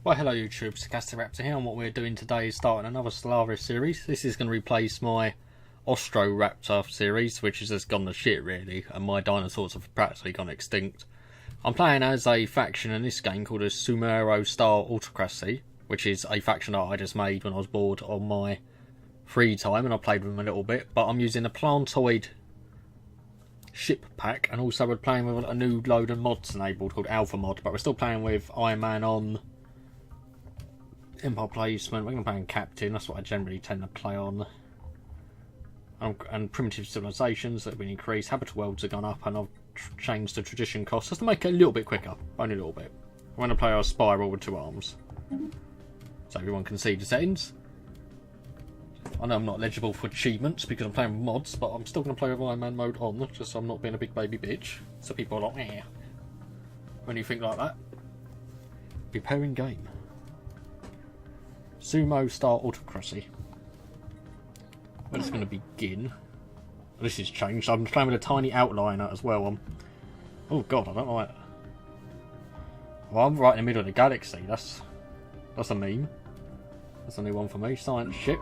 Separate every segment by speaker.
Speaker 1: Well, hello YouTube, Sarcastic Raptor here, and what we're doing today is starting another Stellaris series. This is going to replace my Raptor series, which has just gone to shit really, and my dinosaurs have practically gone extinct. I'm playing as a faction in this game called a Sumuro style Autocracy, which is a faction that I just made when I was bored on my free time, and I played with them a little bit, but I'm using a plantoid ship pack, and also we're playing with a new load of mods enabled called Alpha Mod, but we're still playing with Iron Man on Empire Placement. We're going to play on Captain, that's what I generally tend to play on. And primitive civilizations that have been increased. Habitable worlds have gone up, and I've changed the tradition cost just to make it a little bit quicker, only a little bit. I'm going to play our Spiral with 2 arms, so everyone can see the settings. I know I'm not eligible for achievements because I'm playing with mods, but I'm still going to play with Iron Man mode on, just so I'm not being a big baby bitch. So people are like, eh. When you think like that, preparing game. Sumo style Autocracy. Where's it going to begin? This has changed. I'm playing with a tiny outliner as well. Oh god, I don't like it. Well, I'm right in the middle of the galaxy. That's a meme. That's a new one for me. Science ship.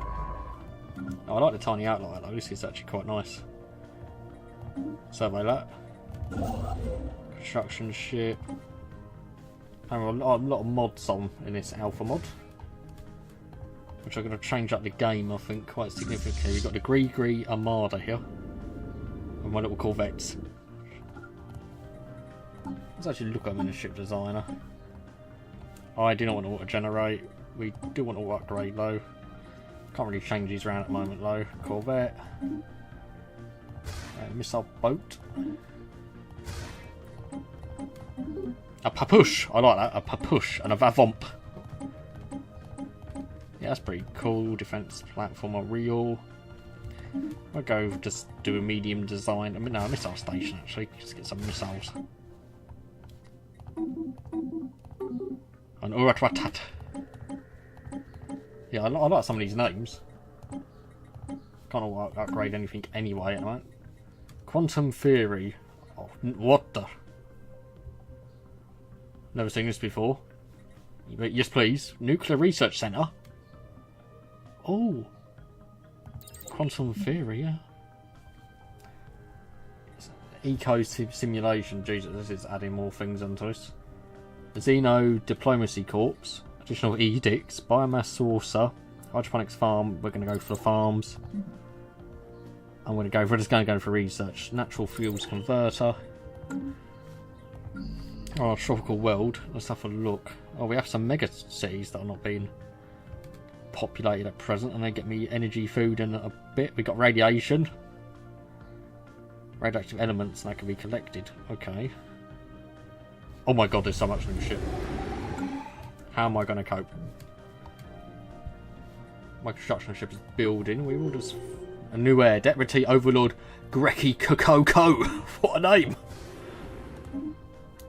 Speaker 1: Oh, I like the tiny outliner though. This is actually quite nice. Survey that. Construction ship. There are a lot of mods on in this alpha mod, which are going to change up the game, I think, quite significantly. We've got the Gree Armada here, and my little Corvettes. Let's actually look at them in the ship designer. I do not want to auto-generate. We do want to upgrade though. Can't really change these around at the moment though. Corvette. Missile boat. A Papush! I like that. A Papush and a Vavomp. Yeah, that's pretty cool. Defense platform are real. I'll go just do a medium design. I mean, no, a missile station actually. Just get some missiles. An Uratwatat. Yeah, I like some of these names. Can't upgrade anything anyway at the moment. Quantum Theory. Oh, what the? Never seen this before. Yes, please. Nuclear Research Centre. Oh, Quantum Theory, yeah. Eco Simulation, Jesus, this is adding more things onto us. Xeno Diplomacy Corps, additional edicts, biomass saucer, hydroponics farm. We're going to go for the farms. We're just going to go for research. Natural fuels converter. Oh, tropical world. Let's have a look. Oh, we have some mega cities that are not being populated at present, and they get me energy, food, and a bit. We got radiation, radioactive elements that can be collected. Okay. Oh my god, there's so much new shit. How am I going to cope? My construction ship is building. We will just a new heir, Deputy Overlord Greki Kokoko. What a name!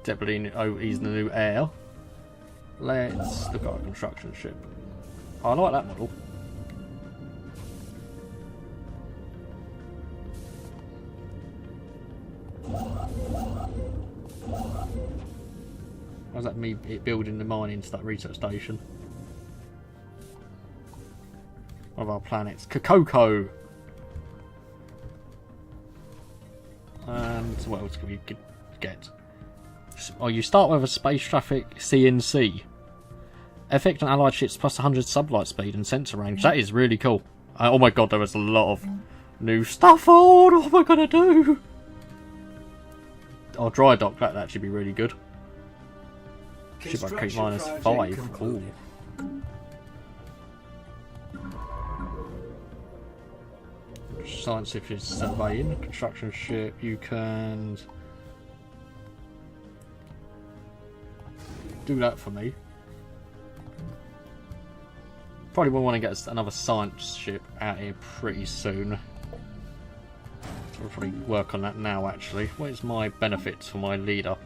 Speaker 1: Deputy, oh, he's the new heir. Let's look at our construction ship. I like that model. How's that me building the mining to that research station? One of our planets. Kokoko! And what else can we get? Oh, you start with a space traffic CNC. Effect on allied ships plus 100 sublight speed and sensor range. That is really cool. Oh my god, there was a lot of new stuff on. What am I going to do? Oh, dry dock. That'd actually be really good. Ship upgrade -5. Ooh. Science if you're surveying. Construction ship. You can do that for me. Probably will want to get another science ship out here pretty soon. So we'll probably work on that now actually. What is my benefits for my leader?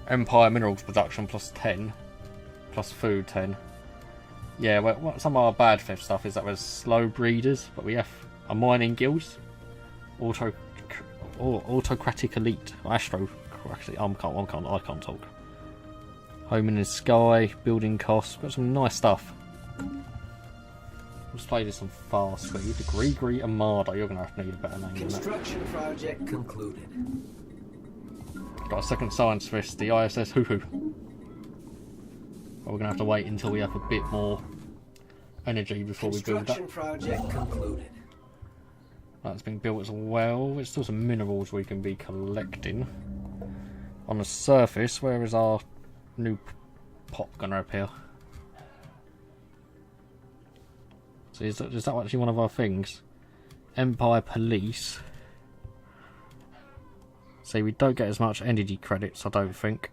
Speaker 1: Empire minerals production plus 10. Plus food 10. Yeah, well, some of our bad fifth stuff is that we're slow breeders, but we have a mining guild. Autocratic elite. Astrocratic. I can't talk. Home in the sky, building costs. We've got some nice stuff. Let's play this on fast speed. Grigri Armada. You're going to have to need a better name than that.
Speaker 2: Construction project concluded.
Speaker 1: Got a second scientist, the ISS Hoo-Hoo. But we're going to have to wait until we have a bit more energy before we build that.
Speaker 2: Construction project concluded.
Speaker 1: That's been built as well. There's still some minerals we can be collecting. On the surface, where is our new pop going to appear? So is that actually one of our things? Empire Police. See, we don't get as much energy credits, I don't think.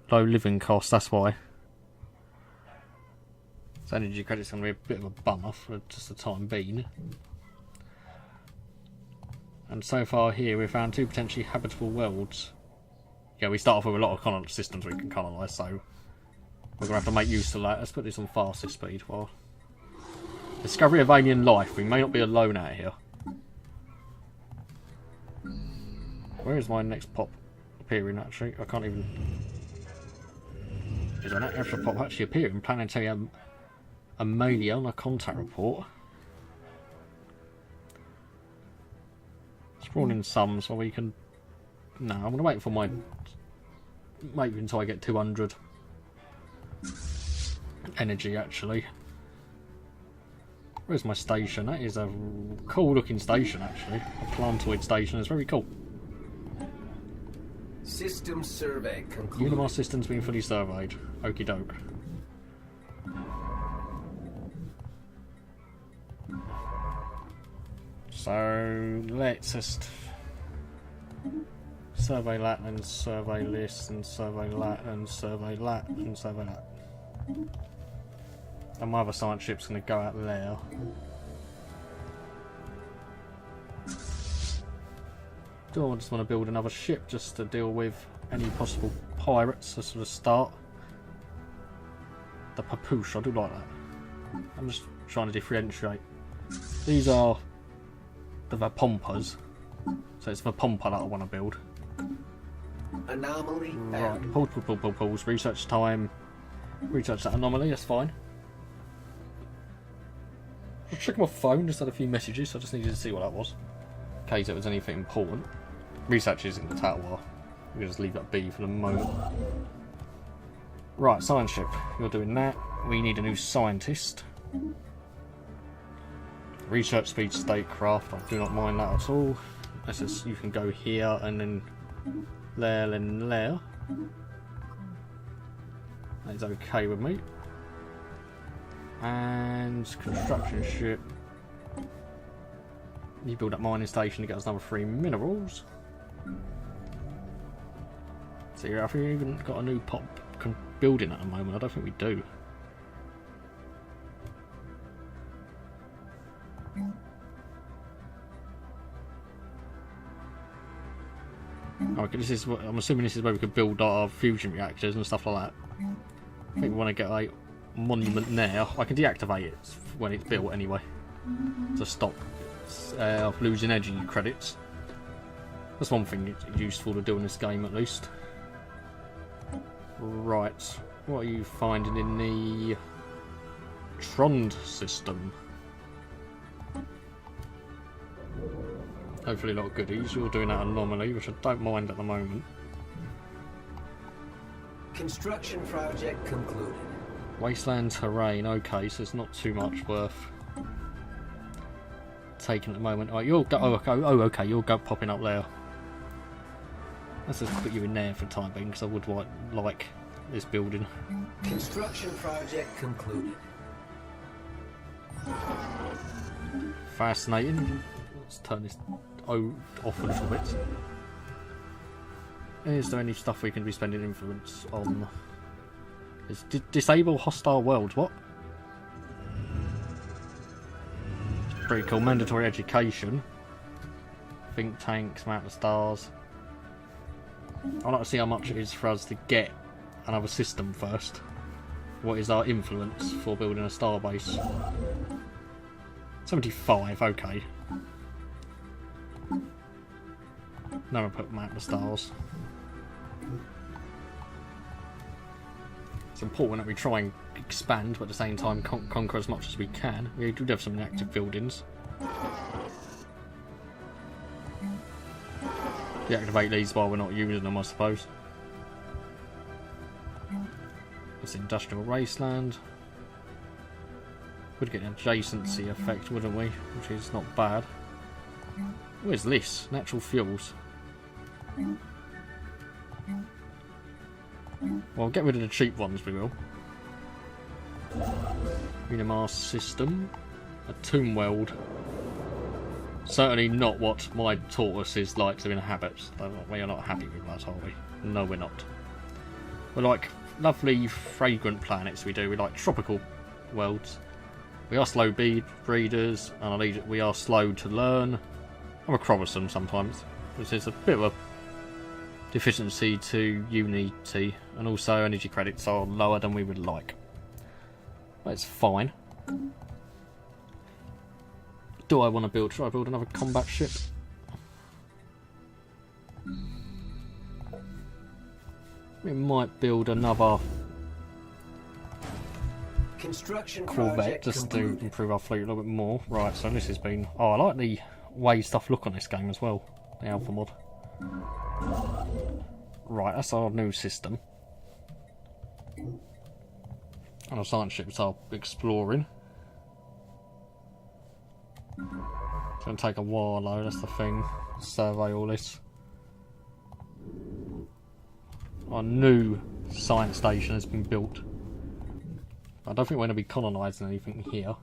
Speaker 1: Low living costs, that's why. So energy credits going to be a bit of a bummer for just the time being. And so far here we've found 2 potentially habitable worlds. Yeah, we start off with a lot of colony systems we can colonise, so we're going to have to make use of that. Let's put this on fastest speed. Well, discovery of alien life. We may not be alone out here. Where is my next pop appearing, actually? I can't even... Is an extra pop actually appearing? Planetary Amalia on a contact report. Spawning some so we can... No, I'm going to wait for my... Maybe until I get 200 energy, actually. Where's my station? That is a cool looking station, actually. A plantoid station. It's very cool.
Speaker 2: System survey concluded.
Speaker 1: Unimar system's been fully surveyed. Okie doke. So let's just survey that and survey this and survey that and survey that and survey that. And my other science ship's going to go out there. Do I just want to build another ship just to deal with any possible pirates as sort of start? The Papoosh, I do like that. I'm just trying to differentiate. These are the Vapompas. So it's Vapompa that I want to build.
Speaker 2: Anomaly.
Speaker 1: Right, pulse, research time. Research that anomaly, that's fine. I'll check my phone, just had a few messages, so I just needed to see what that was. In case it was anything important. Research isn't the tower. We'll just leave that be for the moment. Right, science ship. You're doing that. We need a new scientist. Research speed statecraft. I do not mind that at all. That's just, you can go here and then there and there. That is okay with me. And construction ship. You build that mining station to get us another 3 minerals. So yeah, have we even got a new pop building at the moment? I don't think we do. Okay, this is what I'm assuming. This is where we could build our fusion reactors and stuff like that. I think we want to get a monument now. I can deactivate it when it's built anyway to stop losing energy credits. That's one thing useful to do in this game, at least. Right, what are you finding in the Trond system? Hopefully a lot of goodies. You're doing that anomaly, which I don't mind at the moment.
Speaker 2: Construction project concluded.
Speaker 1: Wasteland terrain, okay, so it's not too much worth taking at the moment. Right, you'll go. Oh, okay, you'll go popping up there. Let's just put you in there for the time being, because I would like this building.
Speaker 2: Construction project concluded.
Speaker 1: Fascinating. Let's turn this off a little bit. Is there any stuff we can be spending influence on? Is disable hostile worlds? What? Pretty cool. Mandatory education. Think tanks, map the stars. I'd like to see how much it is for us to get another system first. What is our influence for building a star base? 75, okay. Now I put map the stars. It's important that we try and expand, but at the same time conquer as much as we can. We do have some inactive buildings. Deactivate these while we're not using them, I suppose. It's industrial wasteland. Would get an adjacency effect, wouldn't we? Which is not bad. Where's this? Natural fuels. Well, get rid of the cheap ones, we will. Universalis system. A tomb world. Certainly not what my tortoises like to inhabit. We are not happy with that, are we? No, we're not. We like lovely, fragrant planets, we do. We like tropical worlds. We are slow breeders, and we are slow to learn. And we're troublesome sometimes, which is a bit of a deficiency to Unity, and also energy credits are lower than we would like. But it's fine. Do I want to build? Should I build another combat ship? We might build another
Speaker 2: Construction
Speaker 1: Corvette just to improve our fleet a little bit more. Right, so this has been... Oh, I like the way stuff look on this game as well. The alpha mod. Right, that's our new system. And our science ships are exploring. It's going to take a while though, that's the thing. Survey all this. Our new science station has been built. I don't think we're going to be colonising anything here.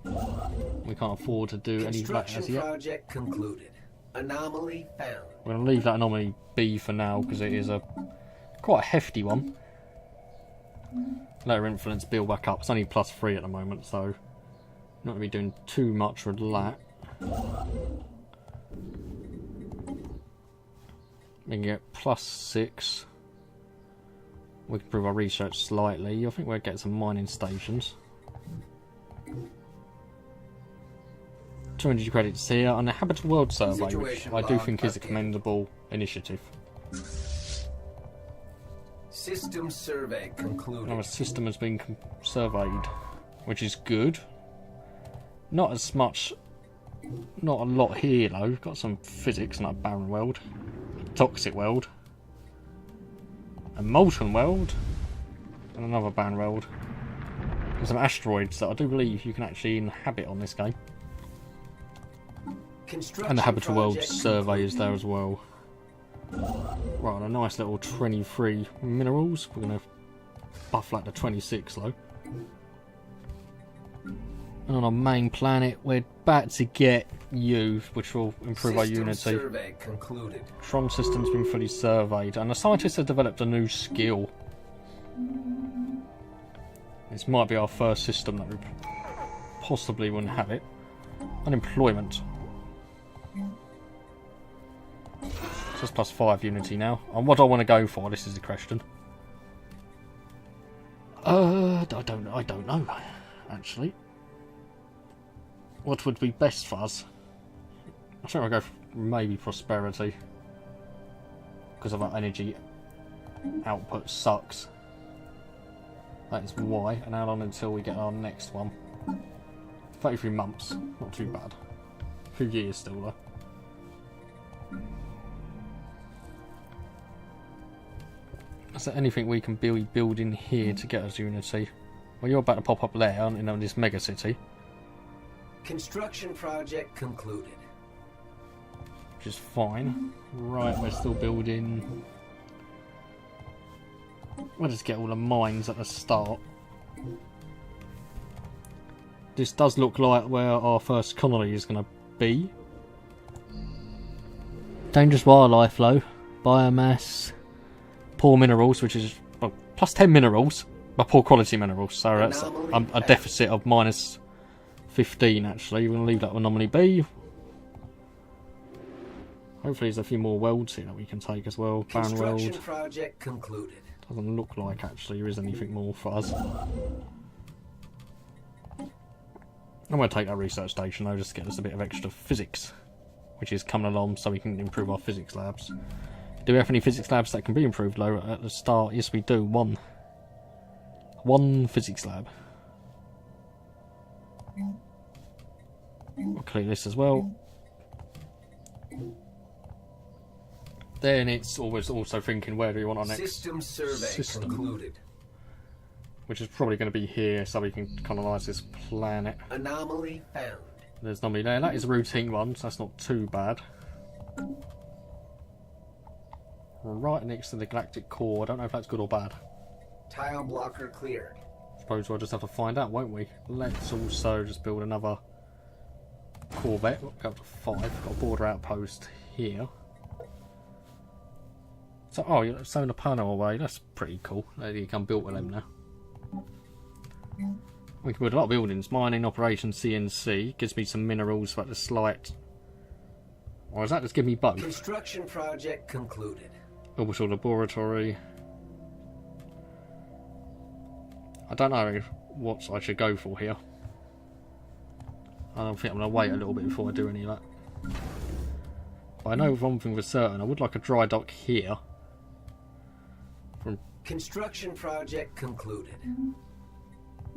Speaker 1: We can't afford to do any of that as yet.
Speaker 2: Project concluded. Anomaly found.
Speaker 1: We're going to leave that anomaly be for now because it is quite a hefty one. Let our influence build back up. It's only +3 at the moment, so not going to be doing too much with that. We can get +6. We can improve our research slightly. I think we'll get some mining stations. 200 credits here on the Habitable World Survey, which I do think is a commendable initiative.
Speaker 2: System survey concluded.
Speaker 1: Our system has been surveyed, which is good. Not as much, not a lot here though. We've got some physics in our barren world, toxic world, a molten world, and another barren world. And some asteroids that I do believe you can actually inhabit on this game. And the Habitable World survey is there as well. Right, a nice little 23 minerals. We're going to buff that to 26 though. And on our main planet, we're about to get you, which will improve our Unity.
Speaker 2: Survey concluded.
Speaker 1: Tron system's been fully surveyed, and the scientists have developed a new skill. This might be our first system that we possibly wouldn't have it. Unemployment. Just +5 Unity now. And what do I want to go for? This is the question. I don't know. Actually, what would be best for us? I think I'll go for maybe prosperity, because of our energy output sucks. That is why. And how long until we get our next one? 33 months. Not too bad. A few years still though. Is there anything we can build in here to get us Unity? Well, you're about to pop up there, aren't you, in this mega city?
Speaker 2: Construction project concluded.
Speaker 1: Which is fine. Right, we're still building. We'll just get all the mines at the start. This does look like where our first colony is going to be. Dangerous wildlife though. Biomass. Poor minerals, which is well, +10 minerals, but poor quality minerals. So that's a deficit of -15 actually. We're going to leave that anomaly be. Hopefully there's a few more worlds here that we can take as well. Barren world.
Speaker 2: Construction project concluded.
Speaker 1: Doesn't look like actually there is anything more for us. I'm going to take that research station though, just to get us a bit of extra physics, which is coming along so we can improve our physics labs. Do we have any physics labs that can be improved though at the start? Yes we do, one. One physics lab. We'll clear this as well. Then it's always also thinking, where do we want our next
Speaker 2: System survey
Speaker 1: system?
Speaker 2: concluded.
Speaker 1: Which is probably going to be here, so we can colonise this planet.
Speaker 2: Anomaly found.
Speaker 1: There's anomaly there. That is a routine one, so that's not too bad. Right next to the galactic core. I don't know if that's good or bad.
Speaker 2: Tile blocker cleared.
Speaker 1: Suppose we'll just have to find out, won't we? Let's also just build another Corvette. Go up to 5. Got a border outpost here. So, oh, you're sewing a panel away. That's pretty cool. You can build with them now. We can build a lot of buildings. Mining, operation, CNC. Gives me some minerals for the slight. Or does that just give me both?
Speaker 2: Construction project concluded.
Speaker 1: Orbital laboratory. I don't know what I should go for here. I don't think I'm going to wait a little bit before I do any of that. But I know one thing for certain. I would like a dry dock here.
Speaker 2: Construction project concluded.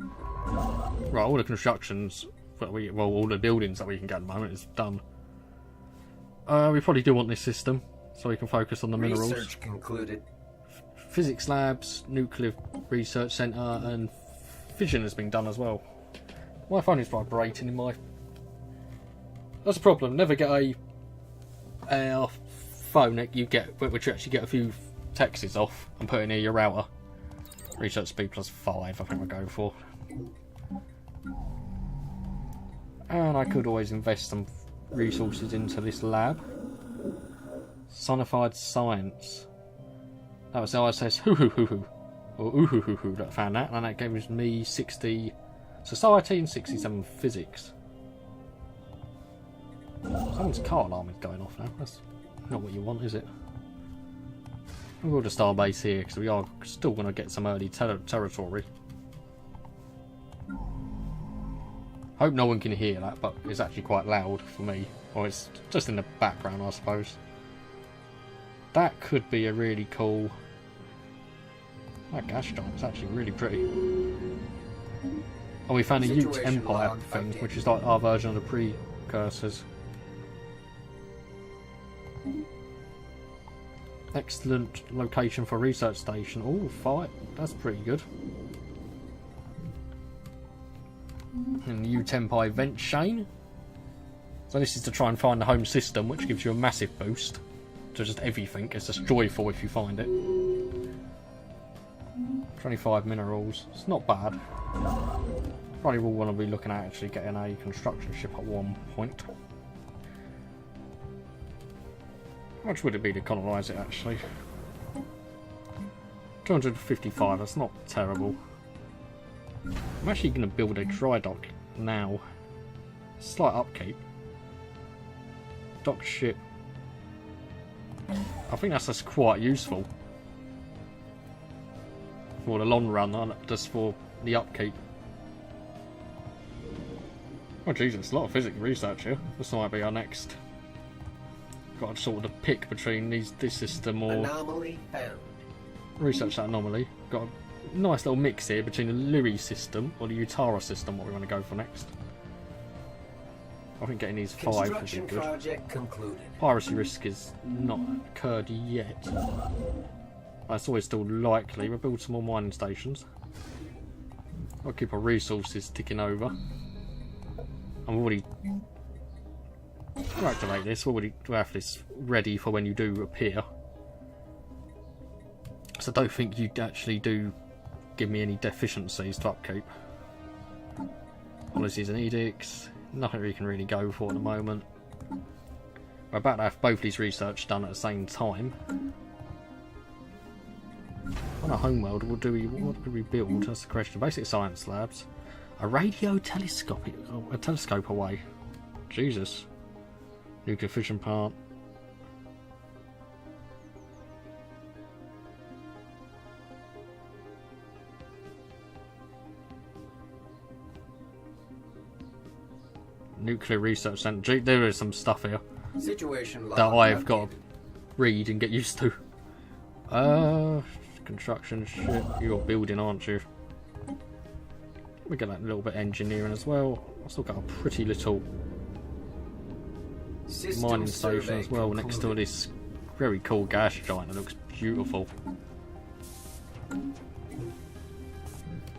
Speaker 1: Right, all the constructions, well, all the buildings that we can get at the moment is done. We probably do want this system, so we can focus on the minerals.
Speaker 2: Research concluded.
Speaker 1: Physics labs, nuclear research centre, and fission has been done as well. My phone is vibrating in my... That's a problem. Never get a phone that you get, which you actually get a few texts off and put in here your router. Research speed +5, I think I'll go for. And I could always invest some resources into this lab. Sonified science. That was the ISS hoo hoo hoo hoo. Or ooh hoo hoo hoo that found that, and that gave me 60 society and 67 physics. Someone's car alarm is going off now. That's not what you want, is it? We'll build a starbase here because we are still going to get some early territory. Hope no one can hear that, but it's actually quite loud for me. Or it's just in the background, I suppose. That could be a really cool... That gas giant is actually really pretty. Oh, we found a Ute Empire thing, which is like our version of the precursors. Excellent location for research station. Oh, fight. That's pretty good. And the Ute Empire vent chain. So this is to try and find the home system, which gives you a massive boost to just everything. It's just joyful if you find it. 25 minerals. It's not bad. Probably will want to be looking at actually getting a construction ship at one point. How much would it be to colonise it actually? 255, that's not terrible. I'm actually going to build a dry dock now. Slight upkeep. Dock ship. I think that's just quite useful. For the long run, just for the upkeep. Oh Jesus, a lot of physics research here. This might be our next. Got to sort of pick between this system or
Speaker 2: Anomaly found.
Speaker 1: research that anomaly. Got a nice little mix here between the Louis system or the Utara system. What we want to go for next? I think getting these 5 would be
Speaker 2: Construction
Speaker 1: good.
Speaker 2: project concluded.
Speaker 1: Piracy risk is not occurred yet. That's always still likely. We'll build some more mining stations. I'll keep our resources ticking over. I'm already... We'll activate this. We'll already have this ready for when you do appear. So I don't think you actually do give me any deficiencies to upkeep. Policies and edicts. Nothing we can really go for at the moment. We're about to have both these research done at the same time. On a homeworld, what do we build? That's the question. Basic science labs. A radio telescope, a telescope away. Jesus. Nuclear fission plant. Nuclear research centre. There is some stuff here
Speaker 2: Situation log
Speaker 1: that I've got
Speaker 2: updated.
Speaker 1: to read and get used to. Construction ship. You're building, aren't you? We get that little bit of engineering as well. I've still got a pretty little
Speaker 2: System
Speaker 1: mining station
Speaker 2: survey
Speaker 1: as well next to this very cool gas giant that looks beautiful.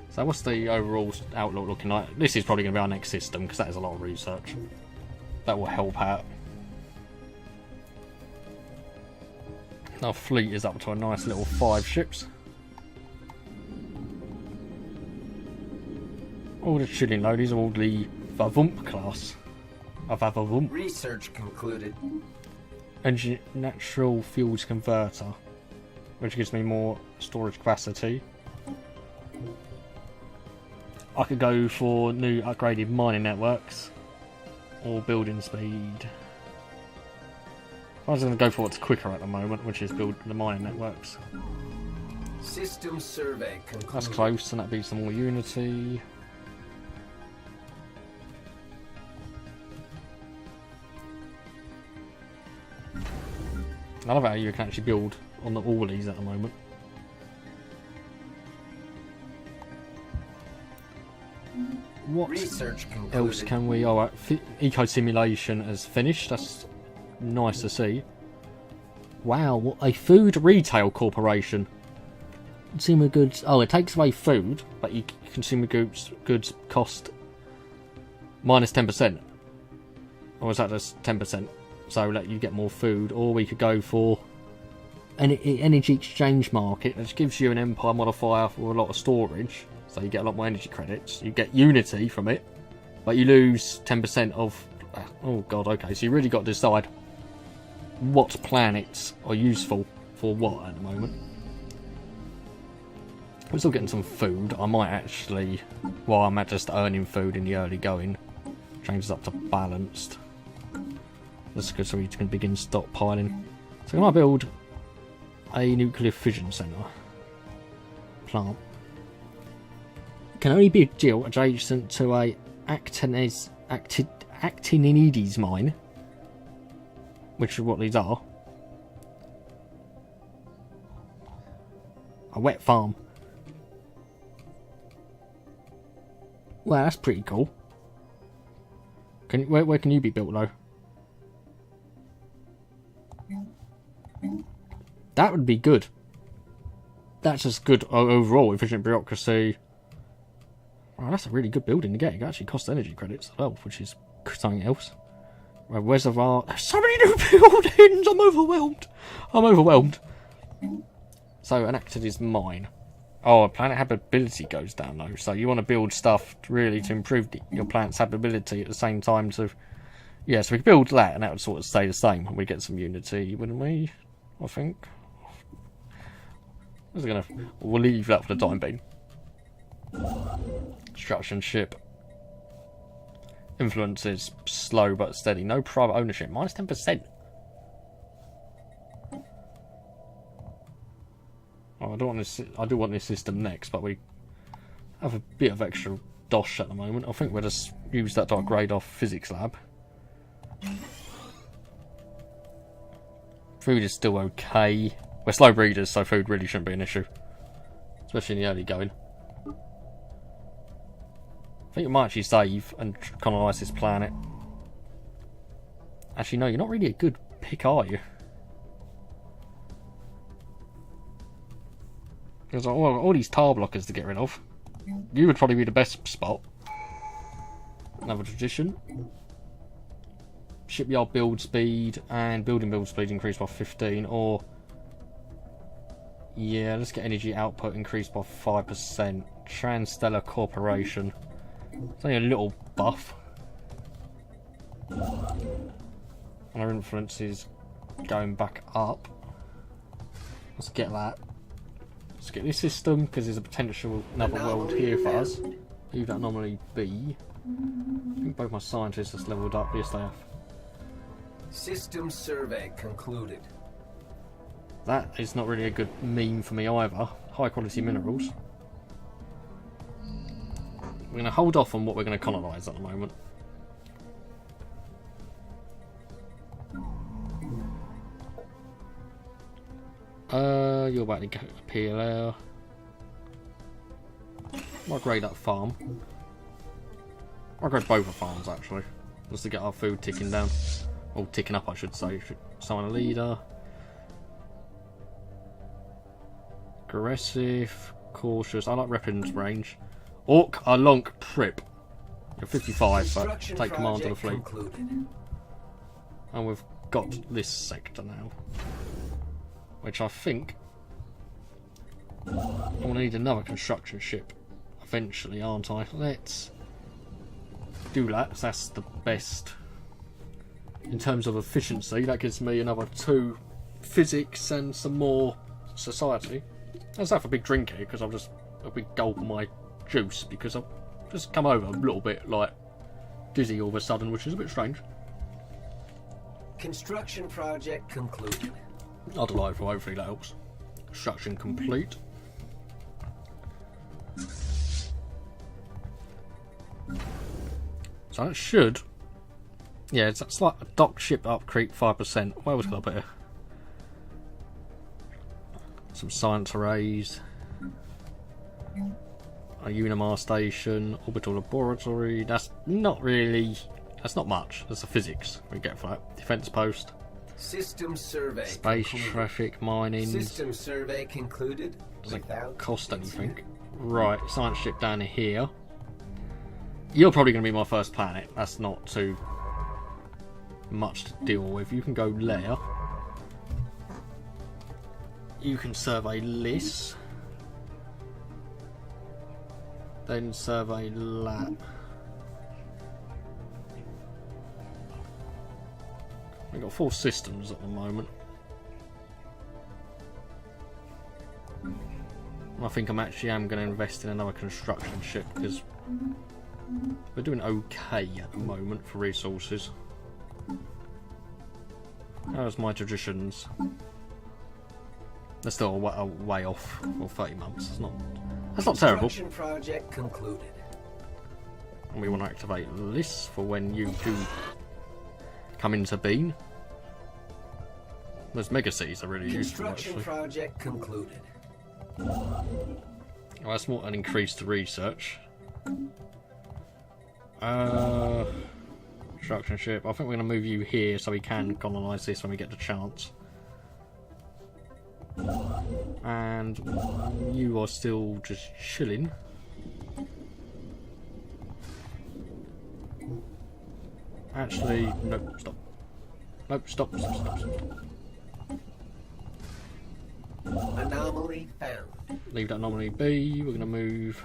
Speaker 1: So what's the overall outlook looking like? This is probably going to be our next system because that is a lot of research. That will help out. Our fleet is up to a nice little 5 ships. All the chilling load is all the Vavump class. Vavump.
Speaker 2: Research concluded.
Speaker 1: Engine natural fuels converter, which gives me more storage capacity. I could go for new upgraded mining networks or building speed. I was going to go for what's quicker at the moment, which is build the mining networks.
Speaker 2: System survey concluded.
Speaker 1: That's close, and that'd be some more unity. I love how you can actually build on the Orleys at the moment. What
Speaker 2: Research concluded.
Speaker 1: else can we? Oh, eco simulation has finished. That's nice to see. Wow, what a food retail corporation. Consumer goods. Oh, it takes away food, but you consumer goods cost minus 10%. Or is that just 10%? So let you get more food, or we could go for an energy exchange market, which gives you an empire modifier for a lot of storage, so you get a lot more energy credits. You get unity from it, but you lose 10% of. Oh god, okay. So you really got to decide what planets are useful for what at the moment. We're still getting some food. I might actually, while I'm at just earning food in the early going, change this up to balanced. That's good, so we can begin stockpiling. So I might build a nuclear fission centre plant. Can only be built adjacent to a actinides mine, which is what these are. A wet farm. Well, that's pretty cool. Where can you be built though? That would be good. That's just good overall. Efficient bureaucracy. Wow, that's a really good building to get. It actually costs energy credits as well, which is something else. Reservoir. There's so many new buildings. I'm overwhelmed. So an acted is mine. Oh, planet habitability goes down though. So you want to build stuff really to improve your planet's habitability at the same time. So yeah, so we could build that, and that would sort of stay the same. We get some unity, wouldn't we? I think. We'll leave that for the time being. Construction ship. Influence is slow but steady. No private ownership. Minus 10%. Oh, I do want this system next, but we have a bit of extra dosh at the moment. I think we'll just use that to upgrade our physics lab. Food is still okay. We're slow breeders, so food really shouldn't be an issue. Especially in the early going. I think we might actually save and colonise this planet. Actually, no, you're not really a good pick, are you? There's all these tar blockers to get rid of. You would probably be the best spot. Another tradition. Shipyard build speed and building build speed increased by 15, or yeah, let's get energy output increased by 5%. Transstellar Corporation. It's only a little buff. And our influence is going back up. Let's get that. Let's get this system, because there's a potential another world here for us. Leave that anomaly be. I think both my scientists have leveled up. Yes, they have.
Speaker 2: System survey concluded.
Speaker 1: That is not really a good meme for me either. High quality minerals. We're going to hold off on what we're going to colonise at the moment. You're about to appear there. Might grade that farm. I'll go both of farms actually, just to get our food ticking down. Or ticking up, I should say. Summon a leader. Aggressive, cautious. I like weapons range. Orc, a long trip. You're 55, but take command of the fleet. And we've got this sector now, which I think I'm gonna need another construction ship eventually, aren't I? Let's do that. That's the best in terms of efficiency. That gives me another 2 physics and some more society. Let's have a big drink here because I've just a big gulp of my juice because I've just come over a little bit like dizzy all of a sudden, which is a bit strange.
Speaker 2: Construction project concluded.
Speaker 1: I'll delightful, hopefully that helps. Construction complete. So that should, yeah, it's like a dock ship up creep 5%. Where was I put it? Some science arrays, a Unimar station, orbital laboratory. That's not really, that's not much. That's the physics we get for that. Defense post.
Speaker 2: System survey.
Speaker 1: Space
Speaker 2: concluded.
Speaker 1: traffic mining.
Speaker 2: System survey concluded.
Speaker 1: Doesn't
Speaker 2: without
Speaker 1: cost anything.
Speaker 2: incident.
Speaker 1: Right, science ship down here. You're probably going to be my first planet. That's not too much to deal with. You can go there. You can survey this. Then survey that. We've got 4 systems at the moment. I think I'm going to invest in another construction ship because we're doing okay at the moment for resources. How's my traditions? They're still a way off, or 30 months. That's not terrible.
Speaker 2: Construction project concluded.
Speaker 1: And we want to activate this for when you do come into being. Those mega cities are really useful
Speaker 2: Construction
Speaker 1: actually.
Speaker 2: project concluded.
Speaker 1: Well, that's more an increase to research. Construction ship. I think we're going to move you here so we can colonise this when we get the chance. And you are still just chilling. Actually, nope, stop. Nope, stop.
Speaker 2: Anomaly found.
Speaker 1: Leave that anomaly be. We're going to move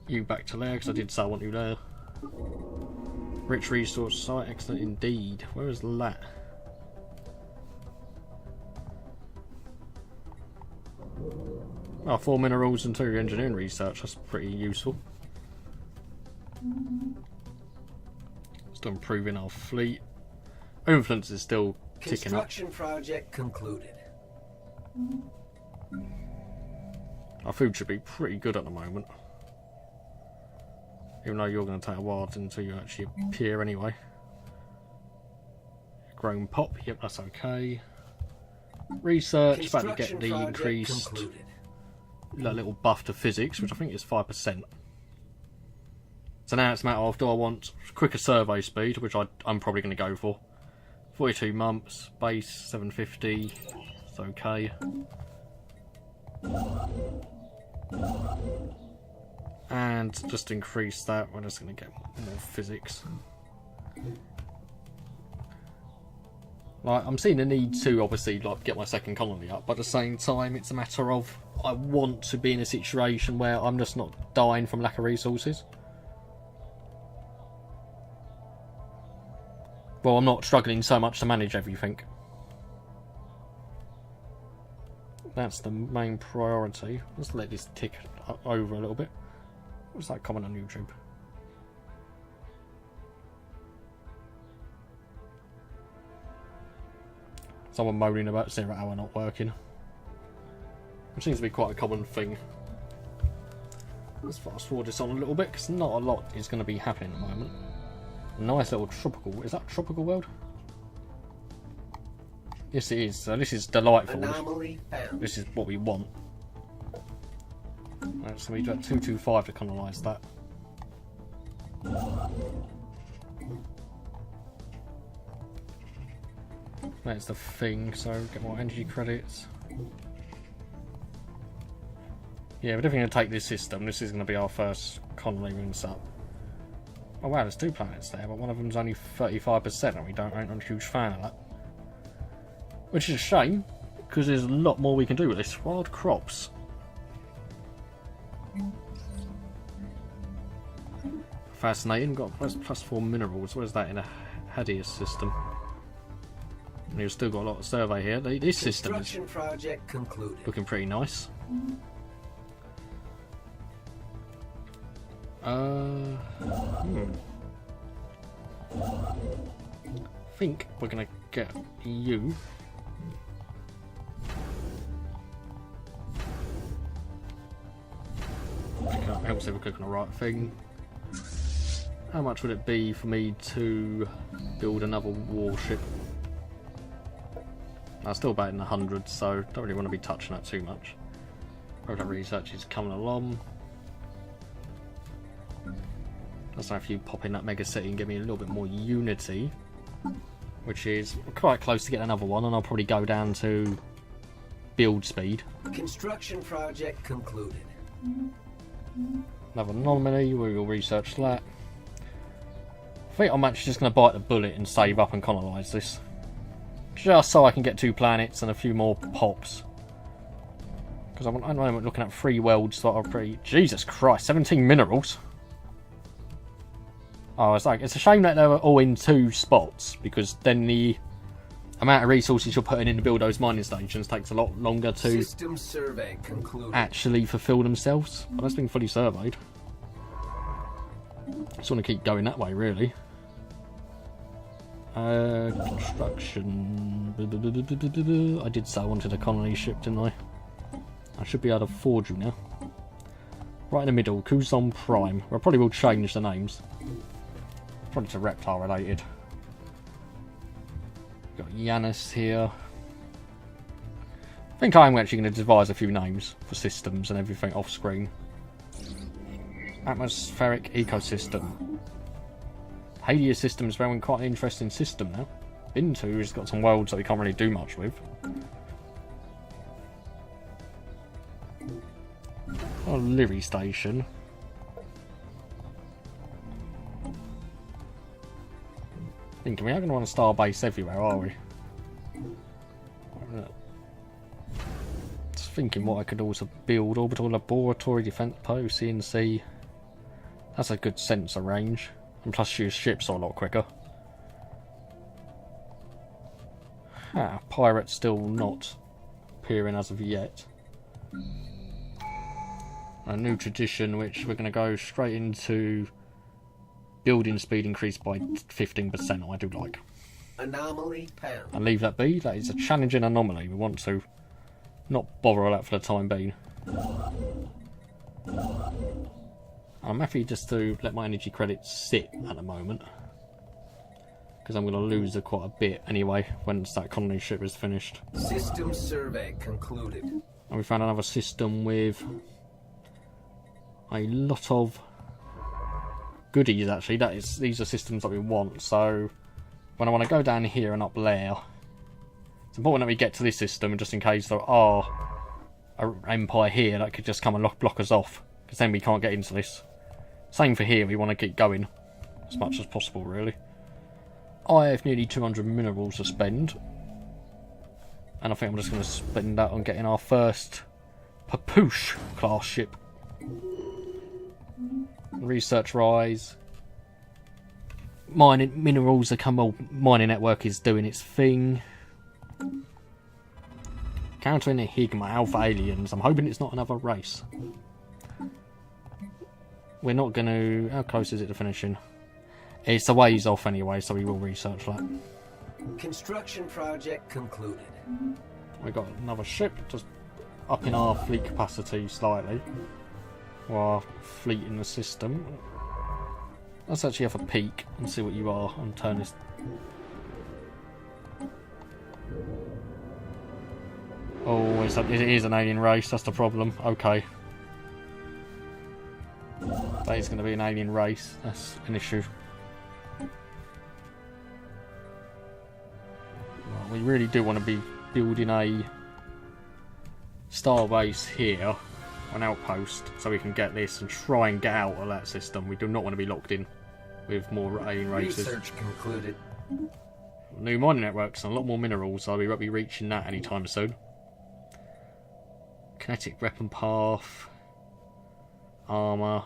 Speaker 1: you back to there because I did say I want you there. Rich resource site, excellent indeed. Where is that? Oh, 4 minerals and 2 engineering research. That's pretty useful. Still improving our fleet. Influence is still ticking up.
Speaker 2: Construction project concluded.
Speaker 1: Our food should be pretty good at the moment. Even though you're going to take a while until you actually appear anyway. Grown pop, yep, that's okay. Research, about to get the increased
Speaker 2: concluded.
Speaker 1: that little buff to physics, which I think is 5%. So now it's a matter of, do I want quicker survey speed, which I'm probably going to go for. 42 months, base 750, it's okay. And just increase that, we're just going to get more physics. Like, I'm seeing the need to obviously like get my second colony up, but at the same time it's a matter of I want to be in a situation where I'm just not dying from lack of resources. Well, I'm not struggling so much to manage everything. That's the main priority. Let's let this tick over a little bit. What's that comment on YouTube? Someone moaning about 0 hour not working. Which seems to be quite a common thing. Let's fast forward this on a little bit because not a lot is going to be happening at the moment. Nice little tropical. Is that tropical world? Yes, it is. So this is delightful.
Speaker 2: Anomaly found.
Speaker 1: This is what we want. That's going to be 225 to colonise that. That's the thing, so get more energy credits. Yeah, we're definitely going to take this system. This is going to be our first colony rinse up. Oh wow, there's 2 planets there, but one of them's only 35%, and we aren't a huge fan of that. Which is a shame, because there's a lot more we can do with this. Wild crops. Fascinating. Got plus 4 minerals. Where's that in a Hadius system? And you've still got a lot of survey here. This system is
Speaker 2: project concluded.
Speaker 1: Looking pretty nice. I think we're gonna get you. Helps if we're clicking the right thing. How much would it be for me to build another warship? I'm still about in the hundreds, so don't really want to be touching that too much. Proto research is coming along. That's if you pop in that mega city and give me a little bit more unity, which is quite close to getting another one, and I'll probably go down to build speed.
Speaker 2: Construction project concluded.
Speaker 1: Another anomaly, we will research that. I think I'm actually just going to bite the bullet and save up and colonise this. Just so I can get 2 planets and a few more pops. Because I'm at the moment looking at 3 worlds that are pretty... Jesus Christ, 17 minerals! Oh, it's a shame that they were all in 2 spots, because then the amount of resources you're putting in to build those mining stations takes a lot longer to
Speaker 2: System survey concluded.
Speaker 1: actually fulfill themselves. But that's been fully surveyed. Just want to keep going that way, really. Construction. I did say I wanted a colony ship, didn't I? I should be able to forge you now. Right in the middle, Kuzon Prime. Well, I probably will change the names. Probably to Raptor related. Got Yanis here. I think I'm actually going to devise a few names for systems and everything off screen. Atmospheric ecosystem. Hades system is very quite an interesting system now. Bintu has got some worlds that we can't really do much with. Oh, Livy Station. Thinking we aren't going to want a star base everywhere, are we? Just thinking what I could also build. Orbital laboratory, defense post, CNC. That's a good sensor range. And plus your ships are a lot quicker. Pirates still not appearing as of yet. A new tradition which we're going to go straight into building speed increased by 15%, I do like.
Speaker 2: Anomaly pound.
Speaker 1: And leave that be. That is a challenging anomaly. We want to not bother all that for the time being. I'm happy just to let my energy credits sit at the moment, because I'm going to lose quite a bit anyway once that colony ship is finished.
Speaker 2: System survey concluded.
Speaker 1: And we found another system with a lot of goodies actually. These are systems that we want, so when I want to go down here and up there, it's important that we get to this system, just in case there are an empire here that could just come and block us off, because then we can't get into this. Same for here, we want to keep going as much as possible, really. I have nearly 200 minerals to spend, and I think I'm just going to spend that on getting our first Papoosh class ship. Research rise. Mining minerals are mining network is doing its thing. Countering the Higma Alpha aliens. I'm hoping it's not another race. We're not going to... How close is it to finishing? It's a ways off anyway, so we will research that.
Speaker 2: Construction project concluded.
Speaker 1: We got another ship, just upping our fleet capacity slightly. Or our fleet in the system. Let's actually have a peek and see what you are and turn this. Oh, it is an alien race, that's the problem. Okay. that is going to be an alien race. That's an issue. Well, we really do want to be building a star base here, an outpost, so we can get this and try and get out of that system. We do not want to be locked in with more alien races.
Speaker 2: Research concluded.
Speaker 1: New mining networks and a lot more minerals, so we won't be reaching that anytime soon. Kinetic weapon path. Armour.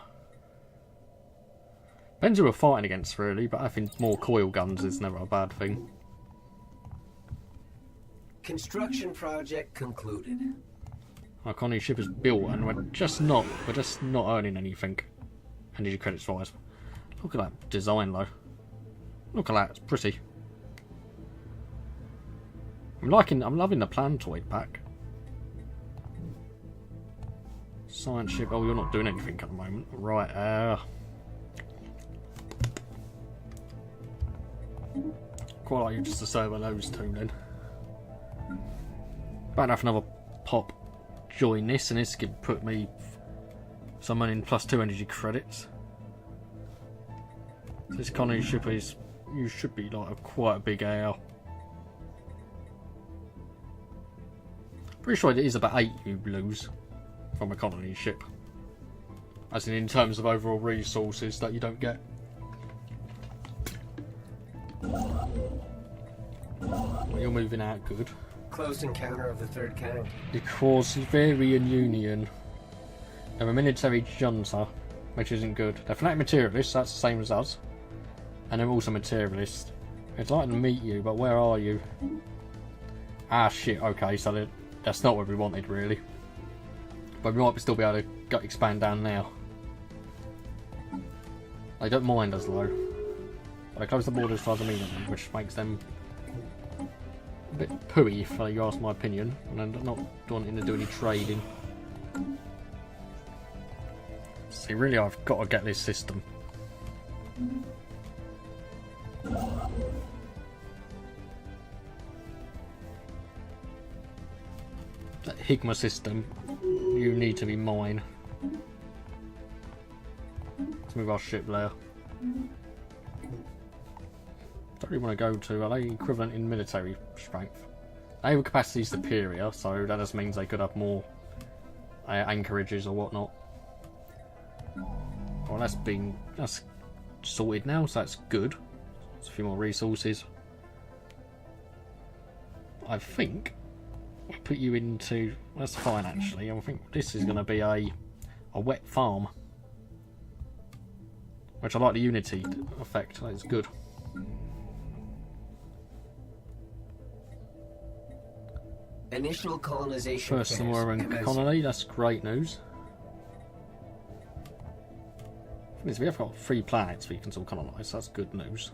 Speaker 1: Depends who we're fighting against, really, but having more coil guns is never a bad thing.
Speaker 2: Construction project concluded.
Speaker 1: Our colony ship is built, and we're just not earning anything. Energy credits wise. Look at that design, though. Look at that, it's pretty. I'm loving the plantoid pack. Science ship. Oh, you're not doing anything at the moment, right? Quite like you just to serve those two then. About enough another pop. Join this, and this could put me some money in +2 energy credits. This colony ship is, you should be like quite a big AL. Pretty sure it is about 8 you lose from a colony ship, as in terms of overall resources that you don't get. Well, you're moving out good.
Speaker 2: Close encounter of the third kind.
Speaker 1: Because Varian Union, they're a military junta, which isn't good. They're fanatic materialists, that's the same as us. And they're also materialists. I'd like to meet you, but where are you? Ah shit, okay, so that's not what we wanted really. But we might still be able to expand down now. They don't mind us though. But they close the borders for us immediately, which makes them a bit pooey if you ask my opinion, and I'm not wanting to do any trading. See, really I've got to get this system. That Higma system, you need to be mine. Let's move our ship there. Don't really want to go to, are they equivalent in military strength? Naval capacity is superior, so that just means they could have more anchorages or whatnot. Well, that's sorted now, so that's good. There's a few more resources. I think I'll put you into, that's fine actually. I think this is going to be a wet farm, which I like the Unity effect. That's good.
Speaker 2: Initial colonization.
Speaker 1: First Sumuro colony, that's great news. We have got 3 planets we can still colonise, so that's good news.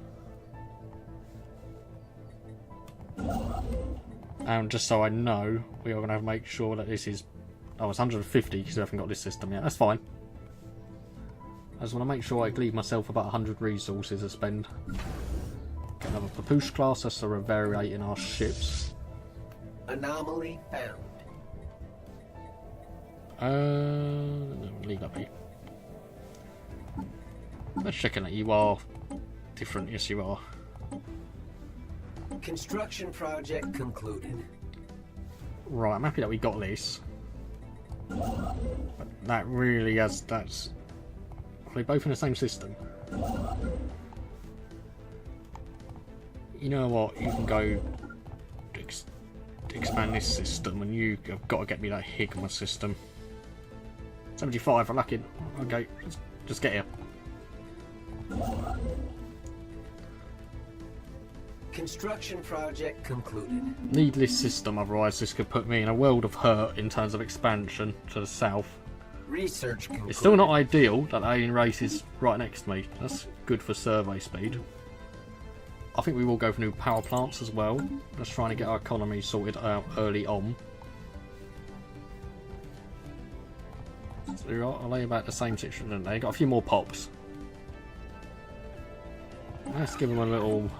Speaker 1: And just so I know, we are going to have to make sure that this is... Oh, it's 150 because we haven't got this system yet. That's fine. I just want to make sure I leave myself about 100 resources to spend. Get another Papoose class, that's to variate in our ships.
Speaker 2: Anomaly
Speaker 1: found. Leave that be. Let's check that you are different. Yes, you are.
Speaker 2: Construction project concluded.
Speaker 1: Right, I'm happy that we got this. But that really has. That's. Are they both in the same system? You know what? You can go expand this system, and you have got to get me that Higma system. 75 for lucky. Okay, let's just get here.
Speaker 2: Construction project concluded.
Speaker 1: Need this system, otherwise this could put me in a world of hurt in terms of expansion to the south.
Speaker 2: Research concluded.
Speaker 1: It's still not ideal that the alien race is right next to me. That's good for survey speed. I think we will go for new power plants as well. Just trying to get our economy sorted out early on. So are they about the same situation, don't they? Got a few more pops. Let's give them a little...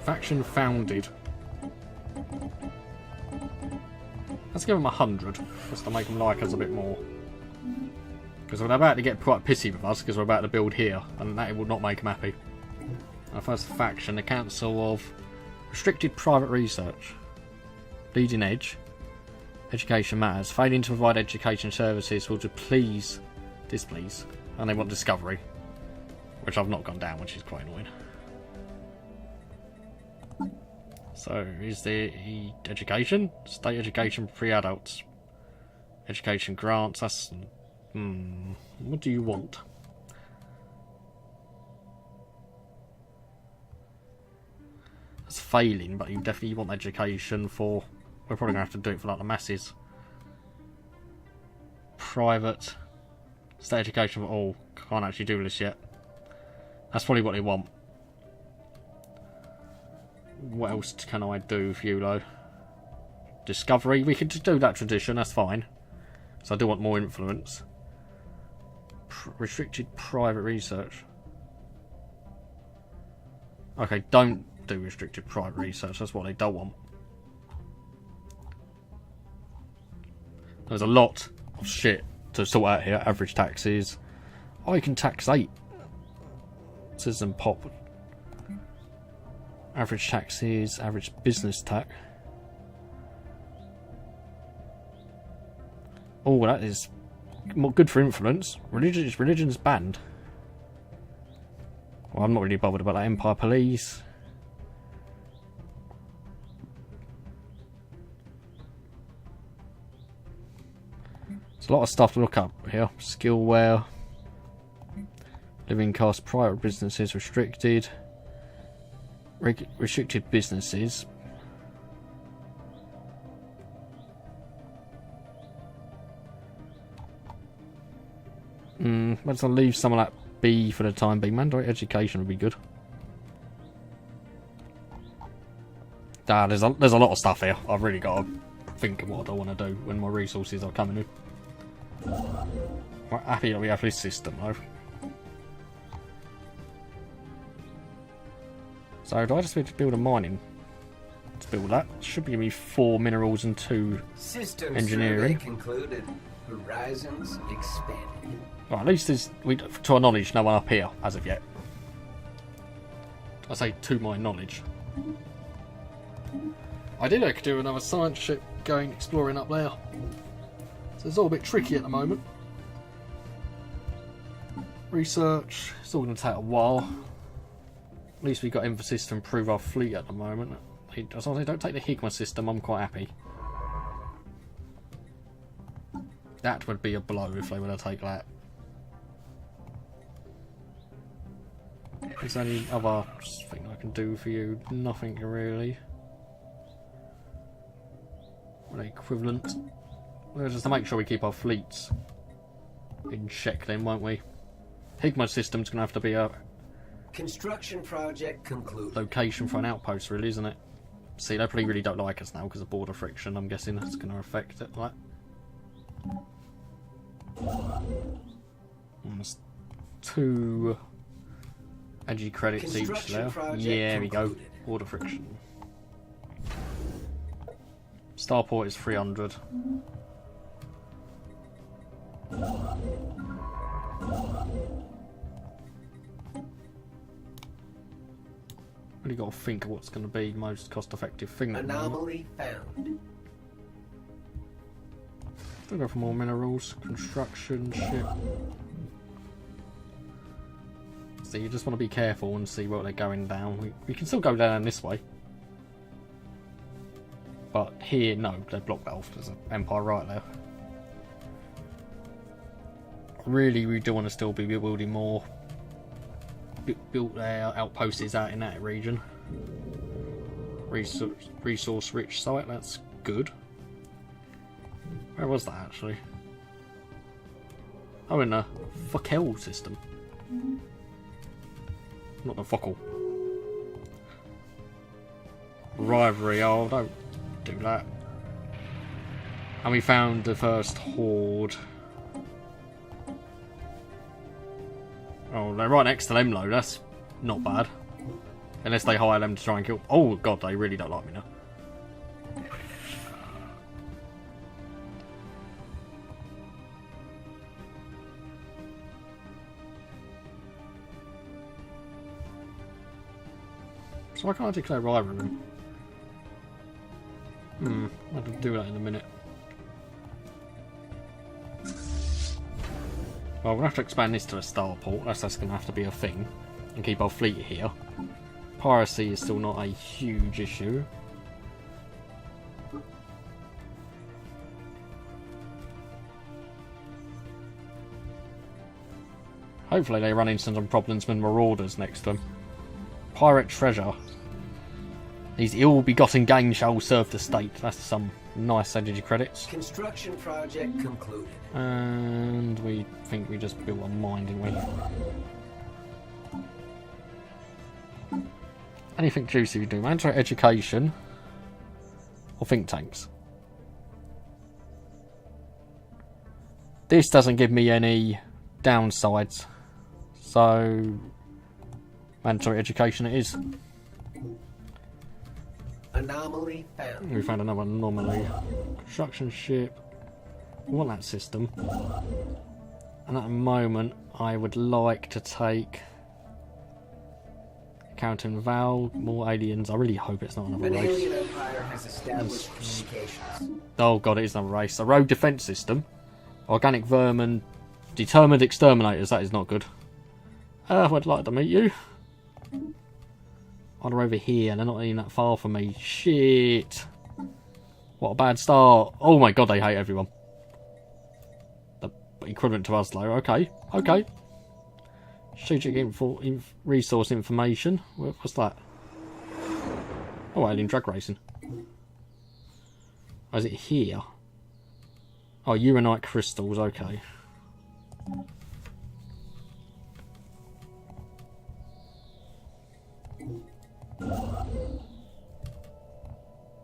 Speaker 1: Faction founded. Let's give them 100, just to make them like us a bit more. Because they're about to get quite pissy with us because we're about to build here, and that will not make them happy. Our first faction, the Council of Restricted Private Research. Leading Edge. Education matters. Failing to provide education services will displease. And they want discovery. Which I've not gone down, which is quite annoying. So, is there education? State education for free adults. Education grants, that's... what do you want? That's failing, but you definitely want education for... We're probably going to have to do it for like the masses. Private... State education for all. Can't actually do this yet. That's probably what they want. What else can I do for you, though? Discovery. We can do that tradition, that's fine. So I do want more influence. Restricted private research. Okay, don't do restricted private research. That's what they don't want. There's a lot of shit to sort out here. Average taxes. Oh, you can tax 8. Citizen pop. Average taxes. Average business tax. Oh, that is more good for influence. Religion's banned. Well, I'm not really bothered about that. Empire Police. There's a lot of stuff to look up here. Skillware. Living costs. Private businesses restricted. Restricted businesses. Let's leave some of that be for the time being. Mandatory education would be good. There's a lot of stuff here. I've really got to think of what I want to do when my resources are coming in. We're happy that we have this system though. So do I just need to build a mining? To build that should give me 4 minerals and 2
Speaker 2: System
Speaker 1: engineering.
Speaker 2: survey concluded. Horizons expanded.
Speaker 1: Well, at least there's, to our knowledge, no one up here as of yet. I say to my knowledge. I did like to do another science ship going exploring up there. So it's all a bit tricky at the moment. Research, it's all going to take a while. At least we've got emphasis to improve our fleet at the moment. As long as they don't take the Higma system, I'm quite happy. That would be a blow if they were to take that. Is there any other thing I can do for you? Nothing really. What equivalent? Well, just to make sure we keep our fleets in check then, won't we? Higma system's going to have to be a
Speaker 2: Construction project concluded.
Speaker 1: location for an outpost, really, isn't it? See, they probably really don't like us now because of border friction. I'm guessing that's going to affect it, right? Almost 2 edgy credits each there. Yeah, we go. Border friction. Starport is 300. Really got to think of what's going to be the most cost-effective thing.
Speaker 2: Anomaly found.
Speaker 1: We'll go for more minerals, construction, ship. So you just want to be careful and see where they're going down. We can still go down this way. But here, no, they're blocked off. There's an Empire right there. Really, we do want to still be building more. Built their outposts out in that region. Resource rich site, that's good. Where was that actually? Oh, in the Fockel system. Not the Fockel. Rivalry, oh, don't do that. And we found the first horde. Oh, they're right next to them though, that's not bad. Unless they hire them to try and kill... Oh god, they really don't like me now. So why can't I declare either of them? I'll have to do that in a minute. Well, we're going to have to expand this to a starport. That's going to have to be a thing. And keep our fleet here. Piracy is still not a huge issue. Hopefully they run into some problems when marauders next to them. Pirate treasure. These ill-begotten gains shall serve the state. That's some nice energy credits.
Speaker 2: Construction project concluded.
Speaker 1: And we think we just built a mine, didn't we? Anything juicy we do? Mandatory education or think tanks? This doesn't give me any downsides. So mandatory education it is.
Speaker 2: Anomaly found.
Speaker 1: We found another anomaly. Construction ship. We want that system. And at the moment, I would like to take Counting Val, more aliens. I really hope it's not another
Speaker 2: An
Speaker 1: race.
Speaker 2: alien empire has established communications.
Speaker 1: Oh god, it is another race. A rogue defense system. Organic vermin. Determined exterminators. That is not good. I would like to meet you. Oh, they're over here. They're not even that far from me. Shit. What a bad start. Oh my god, they hate everyone. The equivalent to us, though. Okay. Okay. Strategic resource information. What's that? Oh, alien drag racing. Oh, is it here? Oh, uranite crystals. Okay.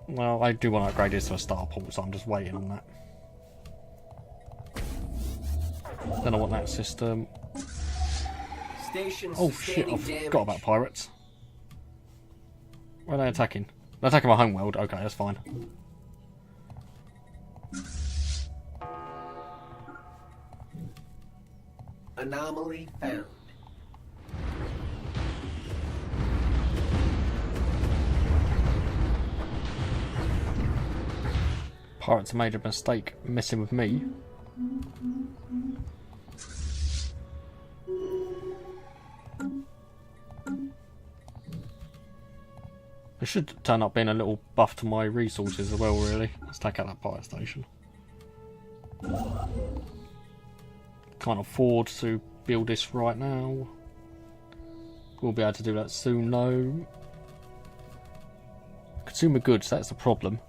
Speaker 1: Well, I do want to upgrade this to a starport, so I'm just waiting on that. Then I want that system.
Speaker 2: Station
Speaker 1: Oh shit, I
Speaker 2: sustaining
Speaker 1: forgot about pirates. Where are they attacking? They're attacking my homeworld. Okay, that's fine.
Speaker 2: Anomaly found.
Speaker 1: Pirates made a mistake messing with me. It should turn up being a little buff to my resources as well, really. Let's take out that pirate station. Can't afford to build this right now. We'll be able to do that soon, though. Consumer goods, that's the problem.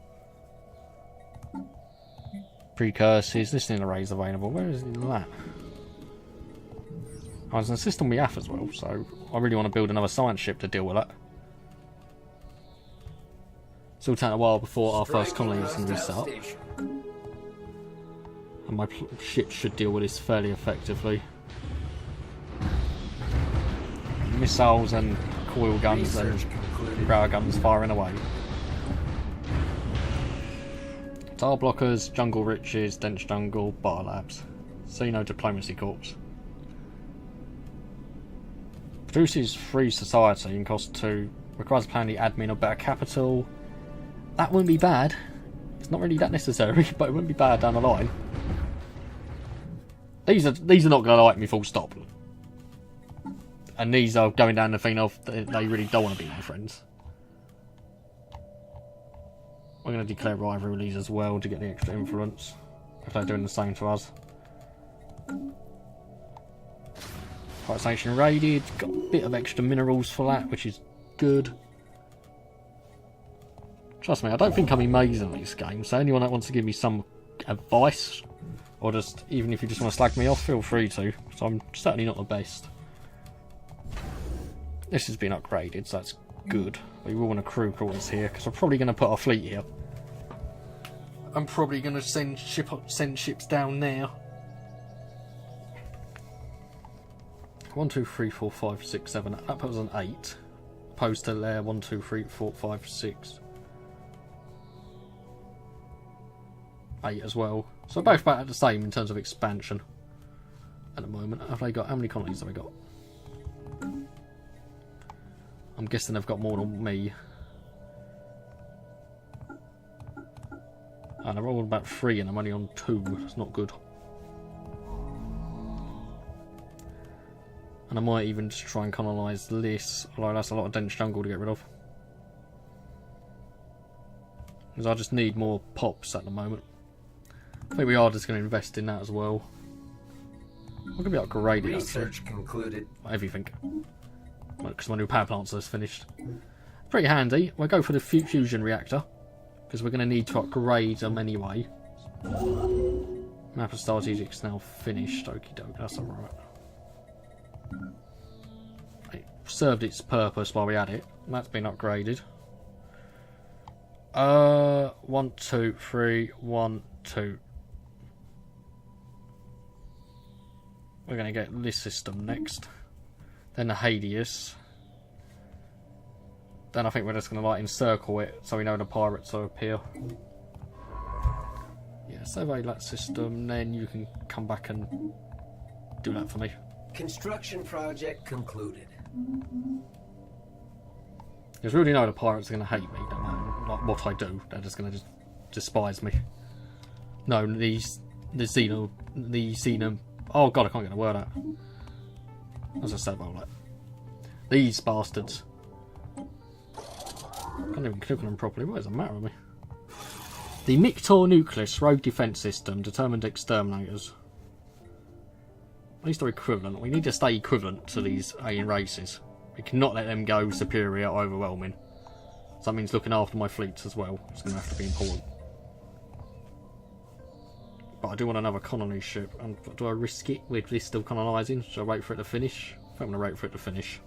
Speaker 1: Precursors, listening arrays available. Where is that? Oh, there's a system we have as well, so I really want to build another science ship to deal with that. It's will take a while before our first colony is going to be set up. And my ship should deal with this fairly effectively. Missiles and coil guns and grower guns firing away. Tar blockers, jungle riches, dense jungle, biolabs. Xeno diplomacy corps. Produces free society and cost 2. Requires apparently admin or better capital. That wouldn't be bad. It's not really that necessary, but it wouldn't be bad down the line. These are not going to like me full stop. And these are going down the thing of they really don't want to be my friends. We're going to declare rivalries as well to get the extra influence. If they're doing the same to us. Pirate station raided. Got a bit of extra minerals for that, which is good. Trust me, I don't think I'm amazing at this game, so anyone that wants to give me some advice, or just, even if you just want to slag me off, feel free to. So I'm certainly not the best. This has been upgraded, so that's good. We will want a crew quarters here, because we're probably going to put our fleet here. I'm probably going to send ships down there. 1, 2, 3, 4, 5, 6, 7. That puts us on 8. Opposed to there, 1, 2, 3, 4, 5, 6. 8 as well. So both about the same in terms of expansion at the moment. Have they got, how many colonies have they got? I'm guessing they've got more than me. And they're all about 3 and I'm only on 2. That's not good. And I might even just try and colonise this, although that's a lot of dense jungle to get rid of. Because I just need more pops at the moment. I think we are just going to invest in that as well. I'm going to be upgraded.
Speaker 2: Research concluded.
Speaker 1: Everything. Because my new power plants is finished. Pretty handy. We'll go for the fusion reactor. Because we're going to need to upgrade them anyway. Map of Strategic's now finished. Okie doke, that's alright. It served its purpose while we had it. That's been upgraded. 1, 2, 3, 1, 2. We're going to get this system next. Then the Hades. Then I think we're just going to like encircle it so we know the pirates will appear. Yeah, survey that system, then you can come back and do that for me.
Speaker 2: Construction project concluded.
Speaker 1: Because we already know the pirates are going to hate me, no matter like what I do. They're just going to just despise me. No, the Xeno. Oh god, I can't get a word out. As I said about that. These bastards. Can't even click on them properly. What is the matter with me? The Mictor Nucleus Rogue Defence System determined exterminators. At least they're equivalent. We need to stay equivalent to these alien races. We cannot let them go superior or overwhelming. So that means looking after my fleets as well. It's going to have to be important. But I do want another colony ship. And do I risk it with this still colonising? Should I wait for it to finish? I think I'm going to wait for it to finish.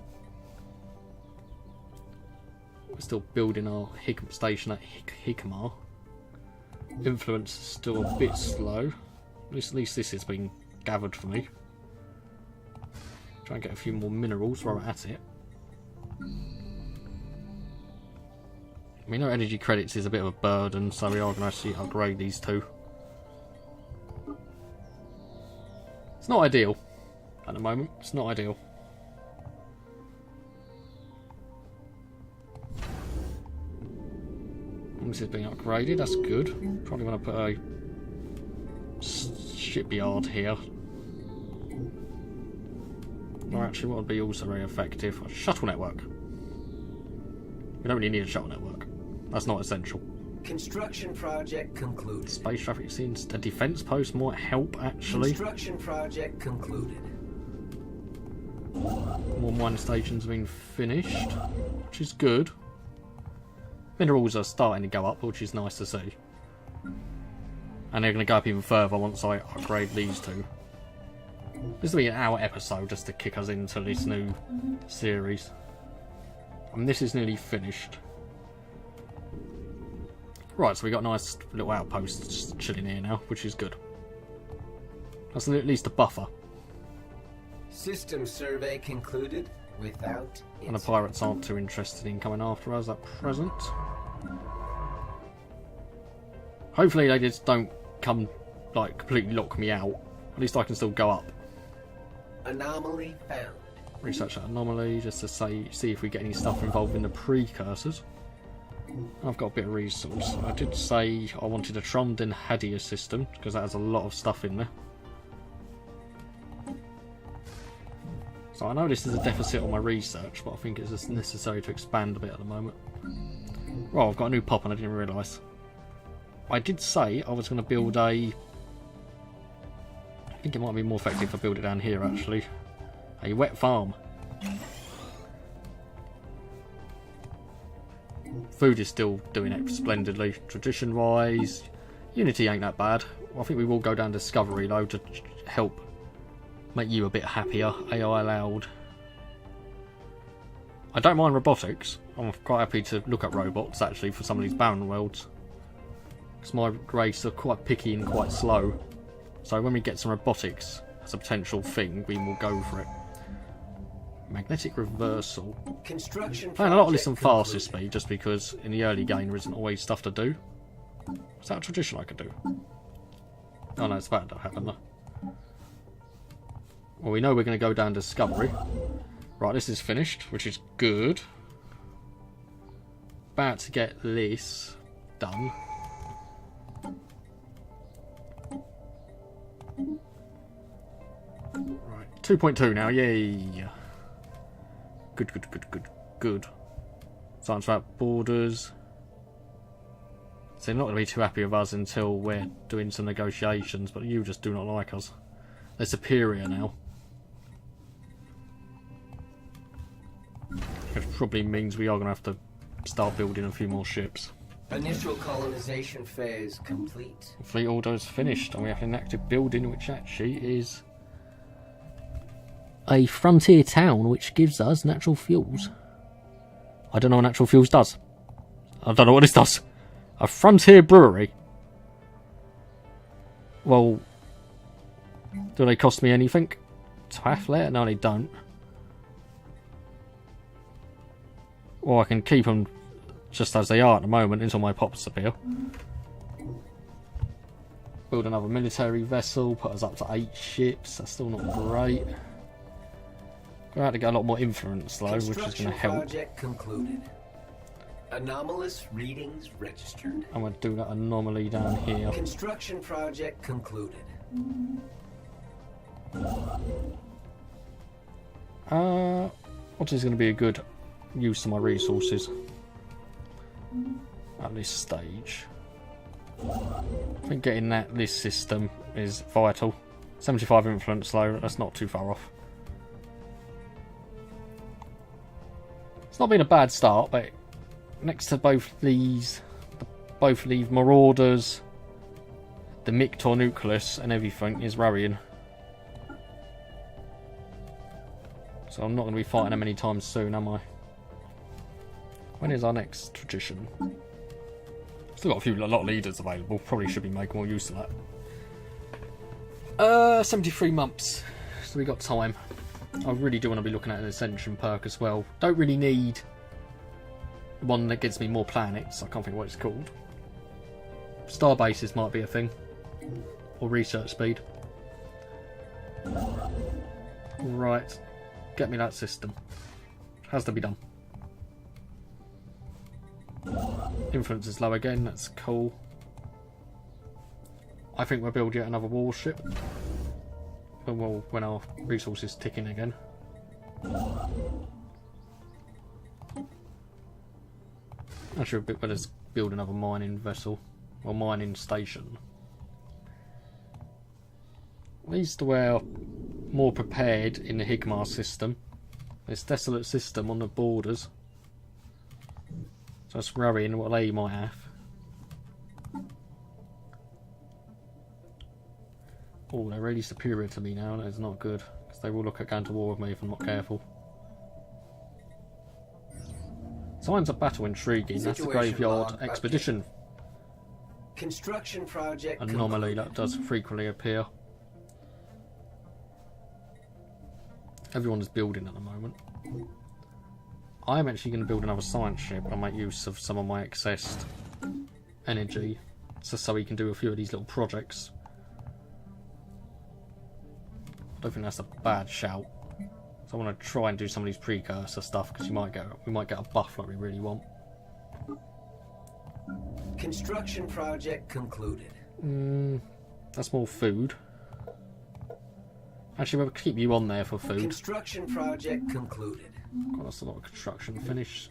Speaker 1: We're still building our station at Hikmar. Influence is still a bit slow. At least this has been gathered for me. Try and get a few more minerals while we're at it. We know energy credits is a bit of a burden, so we are going to actually upgrade these two. It's not ideal at the moment. It's not ideal. This is being upgraded. That's good. Probably want to put a shipyard here. Or actually, what would be also very effective? A shuttle network. We don't really need a shuttle network. That's not essential.
Speaker 2: Construction project concluded.
Speaker 1: Space traffic scenes. A defence post might help, actually.
Speaker 2: Construction project concluded.
Speaker 1: More mining stations have been finished, which is good. Minerals are starting to go up, which is nice to see. And they're going to go up even further once I upgrade these two. This will be an hour episode just to kick us into this new series. And this is nearly finished. Right, so we got a nice little outpost just chilling here now, which is good. That's at least a buffer.
Speaker 2: System survey concluded without
Speaker 1: And the pirates aren't too interested in coming after us at present. Hopefully they just don't come, like, completely lock me out. At least I can still go up.
Speaker 2: Anomaly found.
Speaker 1: Research that anomaly just to see if we get any stuff involved in the precursors. I've got a bit of resource. I did say I wanted a Tromden Hadia system because that has a lot of stuff in there. So I know this is a deficit on my research, but I think it's just necessary to expand a bit at the moment. Well, I've got a new pop and I didn't realise. I did say I was going to build a... I think it might be more effective if I build it down here actually. A wet farm. Food is still doing it splendidly. Tradition-wise, Unity ain't that bad. I think we will go down Discovery though to help make you a bit happier. AI allowed. I don't mind robotics. I'm quite happy to look at robots actually for some of these barren worlds. Because my race are quite picky and quite slow. So when we get some robotics as a potential thing, we will go for it. Magnetic reversal.
Speaker 2: Construction
Speaker 1: Playing a lot of this on fastest speed just because in the early game there isn't always stuff to do. Is that a tradition I could do? Oh no, it's about to happen though. Well, we know we're going to go down Discovery. Right, this is finished, which is good. about to get this done. Right, 2.2 now, yay! Good. Science about borders. So they're not going to be too happy with us until we're doing some negotiations, but you just do not like us. They're superior now. Which probably means we are going to have to start building a few more ships.
Speaker 2: Initial colonization phase complete.
Speaker 1: Fleet order is finished, and we have an active building, which actually is a frontier town, which gives us natural fuels. I don't know what natural fuels does. I don't know what this does. A frontier brewery. Well, do they cost me anything to have there? No, they don't. Well, I can keep them just as they are at the moment until my pops appear. Build another military vessel, put us up to 8 ships. That's still not great. We're going to get a lot more influence though, which is going to help.
Speaker 2: Project concluded. Anomalous readings registered.
Speaker 1: I'm going to do that anomaly down here.
Speaker 2: Construction project concluded.
Speaker 1: What is going to be a good use of my resources at this stage? I think getting this system is vital. 75 influence though, that's not too far off. It's not been a bad start, but next to both these Marauders, the Mictor nucleus and everything is worrying. So I'm not going to be fighting them anytime soon, am I? When is our next tradition? Still got a lot of leaders available. Probably should be making more use of that. 73 months. So we got time. I really do want to be looking at an Ascension perk as well. Don't really need one that gives me more planets. I can't think what it's called. Star bases might be a thing. Or research speed. Right. Get me that system. Has to be done. Influence is low again, that's cool. I think we'll build yet another warship. When our resources tick in again. Actually, a bit better to build another mining vessel. Or mining station. At least we're more prepared in the Higmar system. This desolate system on the borders. So that's worrying what they might have. Oh, they're really superior to me now. That is not good. Because they will look at going to war with me if I'm not careful. Signs of battle intriguing. That's the graveyard expedition.
Speaker 2: Construction project
Speaker 1: anomaly that does frequently appear. Everyone's building at the moment. I'm actually going to build another science ship and make use of some of my excess energy just so we can do a few of these little projects. I don't think that's a bad shout. So I want to try and do some of these precursor stuff because we might get a buff like we really want.
Speaker 2: Construction project concluded.
Speaker 1: That's more food. Actually, we'll keep you on there for food.
Speaker 2: Construction project concluded.
Speaker 1: God, that's a lot of construction finished.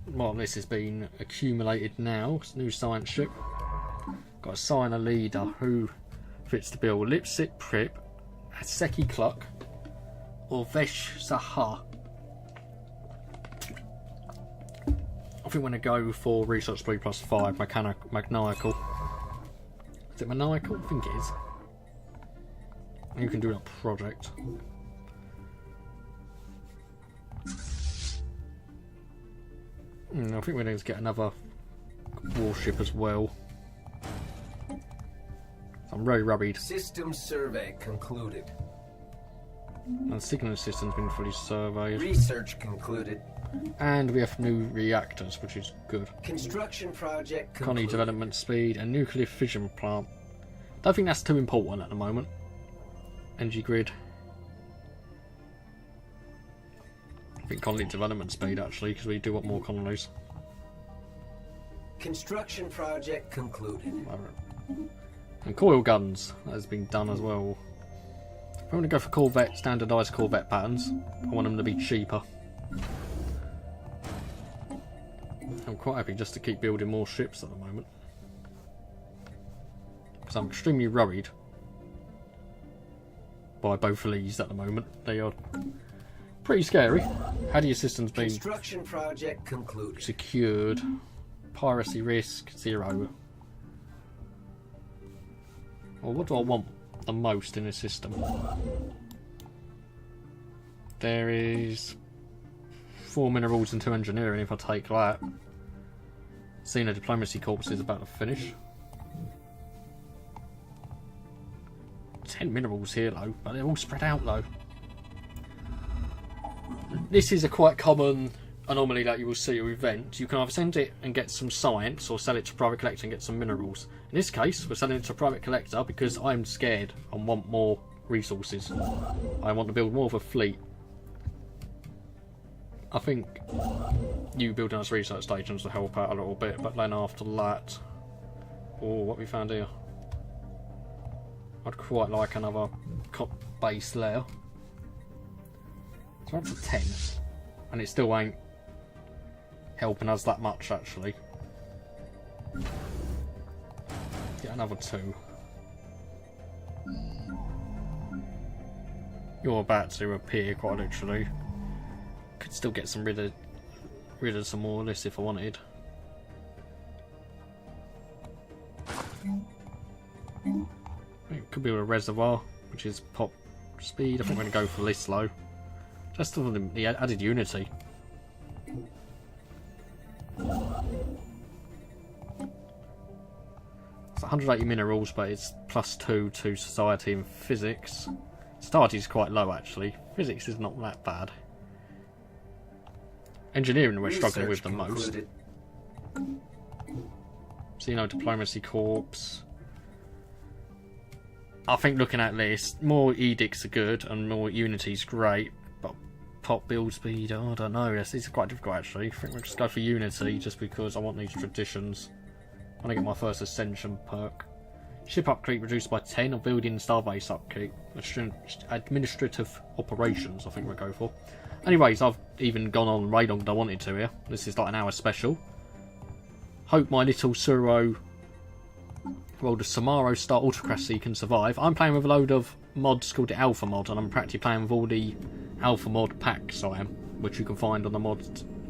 Speaker 1: Well, this has been accumulated now. It's a new science ship. Got to assign a leader who fits the bill. Lipsit Prip, Seki Cluck, or Vesh Saha. I think we're going to go for research speed +5, maniacal. Is it maniacal? I think it is. You can do that project. I think we're going to get another warship as well. I'm very worried.
Speaker 2: System survey concluded.
Speaker 1: And the signal system's been fully surveyed.
Speaker 2: Research concluded.
Speaker 1: And we have new reactors, which is good.
Speaker 2: Construction project concluded.
Speaker 1: Colony development speed and nuclear fission plant. Don't think that's too important at the moment. Energy grid. I think colony development speed actually, because we do want more colonies.
Speaker 2: Construction project concluded.
Speaker 1: And coil guns, that has been done as well. If I want to go for Corvette, standardised Corvette patterns, I want them to be cheaper. I'm quite happy just to keep building more ships at the moment. Because I'm extremely worried by both of these at the moment. They are pretty scary. How do your systems been
Speaker 2: Construction project concluded.
Speaker 1: secured? Piracy risk 0. Well, what do I want the most in this system? There is 4 minerals and 2 engineering if I take that. Seeing a diplomacy corps is about to finish. 10 minerals here though, but they're all spread out though. This is a quite common anomaly that you will see with events. You can either send it and get some science or sell it to private collector and get some minerals. In this case, we're selling it to private collector because I'm scared and want more resources. I want to build more of a fleet. I think you building us research stations will help out a little bit, but then after that... Oh, what we found here? I'd quite like another base layer. So that's a 10. And it still ain't helping us that much actually. Get another 2. You're about to appear quite literally. Could still get some rid of some more of this if I wanted. It could be a reservoir, which is pop speed. I think we're going to go for this low. Just for the added unity. It's 180 minerals, but it's +2 to society and physics. Society is quite low actually. Physics is not that bad. Engineering we're struggling with the most. So, you know, diplomacy corps. I think looking at this, more edicts are good and more unity's great, but pop build speed, oh, I don't know. This is quite difficult actually. I think we'll just go for unity just because I want these traditions. I want to get my first ascension perk. Ship upkeep reduced by 10 or building starbase upkeep. Administrative operations I think we'll go for. Anyways, I've even gone on way longer than I wanted to here. This is like an hour special. Hope my little Sumuro, well, the Sumuro Star Autocracy can survive. I'm playing with a load of mods called the Alpha mod, and I'm practically playing with all the Alpha mod packs I am, which you can find on the mod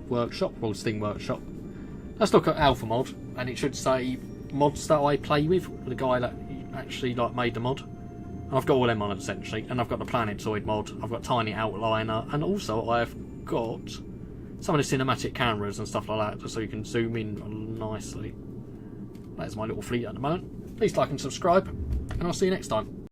Speaker 1: workshop, or Steam workshop. Let's look at Alpha mod, and it should say mods that I play with, the guy that actually like made the mod. And I've got all them on it essentially, and I've got the Planetoid mod, I've got Tiny Outliner, and also I've got some of the cinematic cameras and stuff like that, just so you can zoom in nicely. That's my little fleet at the moment. Please like and subscribe, and I'll see you next time.